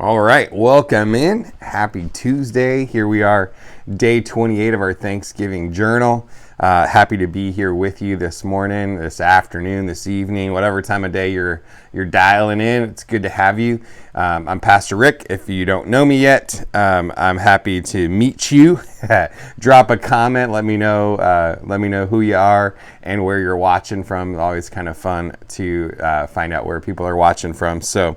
All right, welcome in. Happy Tuesday. Here we are, day 28 of our Thanksgiving journal. Happy to be here with you this morning, this afternoon, this evening, whatever time of day you're dialing in. It's good to have you. I'm Pastor Rick. If you don't know me yet, I'm happy to meet you. Drop a comment. Let me know who you are and where you're watching from. Always kind of fun to find out where people are watching from. So.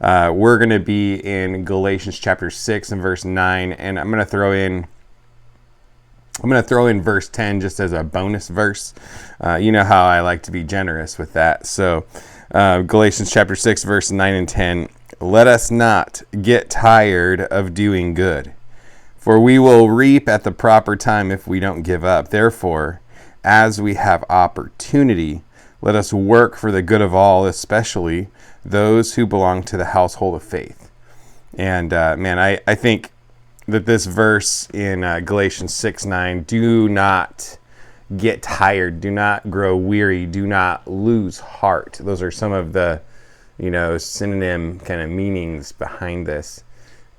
We're going to be in Galatians chapter 6 and verse 9, and I'm going to throw in verse 10 just as a bonus verse. You know how I like to be generous with that. So Galatians chapter 6, verse 9 and 10, let us not get tired of doing good, for we will reap at the proper time if we don't give up. Therefore, as we have opportunity, let us work for the good of all, especially those who belong to the household of faith. And I think that this verse in Galatians 6:9, do not get tired, do not grow weary, do not lose heart. Those are some of the, synonym kind of meanings behind this.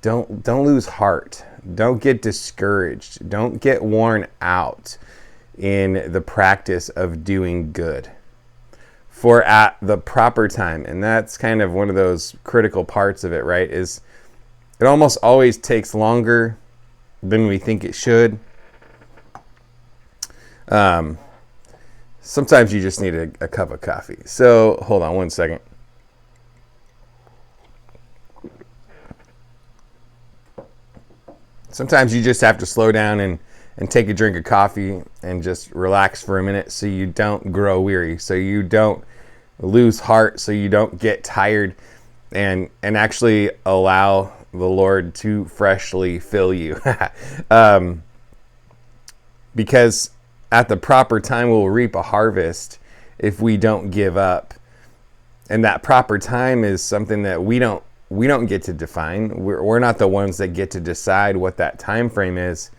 Don't lose heart. Don't get discouraged. Don't get worn out in the practice of doing good. For at the proper time, and that's kind of one of those critical parts of it, right? Is it almost always takes longer than we think it should. Sometimes you just need a cup of coffee. So hold on one second. Sometimes you just have to slow down and take a drink of coffee and just relax for a minute so you don't grow weary, so you don't lose heart, so you don't get tired, and actually allow the Lord to freshly fill you. Because at the proper time we'll reap a harvest if we don't give up. And that proper time is something that we don't get to define. We're not the ones that get to decide what that time frame is.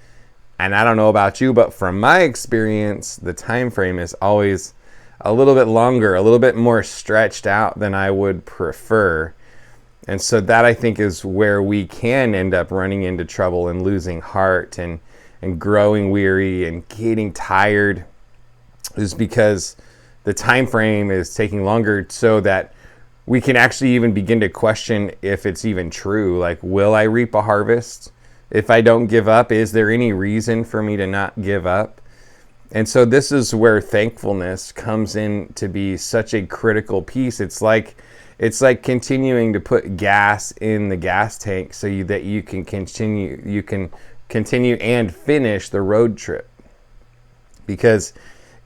And I don't know about you, but from my experience, the time frame is always a little bit longer, a little bit more stretched out than I would prefer. And so that, I think, is where we can end up running into trouble and losing heart and growing weary and getting tired, is because the time frame is taking longer, so that we can actually even begin to question if it's even true. Like, will I reap a harvest if I don't give up? Is there any reason for me to not give up? And so this is where thankfulness comes in to be such a critical piece. It's like continuing to put gas in the gas tank so that you can continue and finish the road trip. Because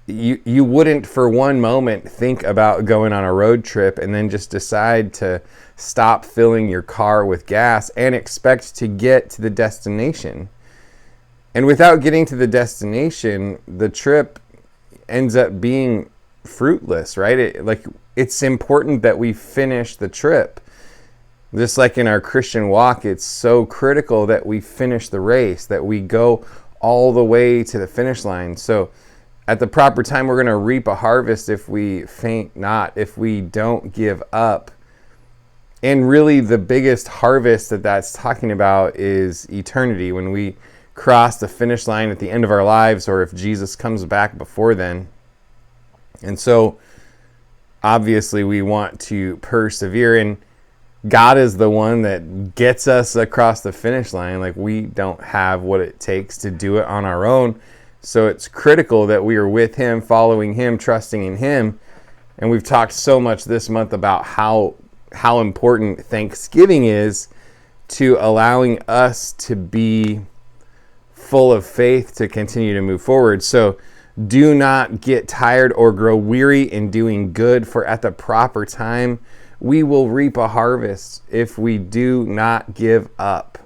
you wouldn't for one moment think about going on a road trip and then just decide to stop filling your car with gas and expect to get to the destination. And without getting to the destination, the trip ends up being fruitless, right? It's important that we finish the trip. Just like in our Christian walk, it's so critical that we finish the race, that we go all the way to the finish line. So at the proper time, we're going to reap a harvest if we faint not, if we don't give up. And really, the biggest harvest that's talking about is eternity, when we cross the finish line at the end of our lives, or if Jesus comes back before then. And so, obviously, we want to persevere, and God is the one that gets us across the finish line. Like, we don't have what it takes to do it on our own. So it's critical that we are with Him, following Him, trusting in Him. And we've talked so much this month about how important Thanksgiving is to allowing us to be full of faith to continue to move forward. So do not get tired or grow weary in doing good, for at the proper time we will reap a harvest if we do not give up.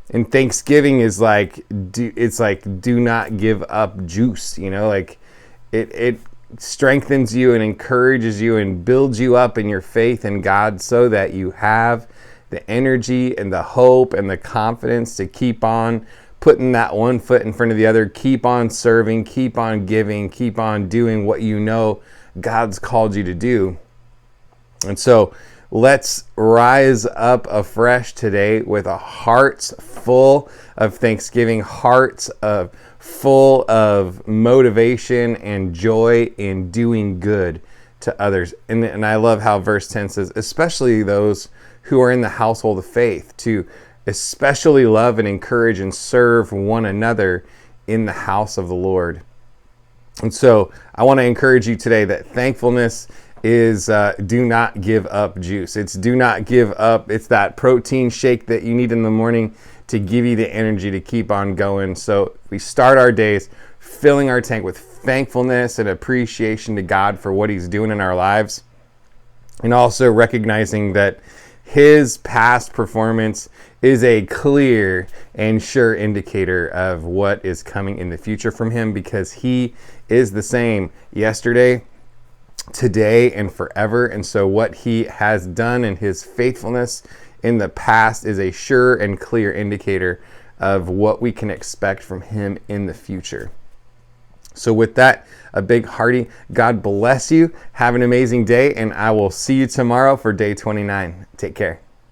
And Thanksgiving is do not give up juice, it strengthens you and encourages you and builds you up in your faith in God, so that you have the energy and the hope and the confidence to keep on putting that one foot in front of the other, keep on serving, keep on giving, keep on doing what God's called you to do. And so let's rise up afresh today with a hearts full of thanksgiving, hearts full of motivation and joy in doing good to others. And I love how verse 10 says, especially those who are in the household of faith, to especially love and encourage and serve one another in the house of the Lord. And so I want to encourage you today that thankfulness is do not give up juice. It's do not give up. It's that protein shake that you need in the morning to give you the energy to keep on going. So we start our days filling our tank with thankfulness and appreciation to God for what he's doing in our lives. And also recognizing that his past performance is a clear and sure indicator of what is coming in the future from him, because he is the same yesterday, today, and forever. And so what he has done in his faithfulness in the past is a sure and clear indicator of what we can expect from him in the future. So with that, a big hearty God bless you. Have an amazing day, and I will see you tomorrow for day 29. Take care.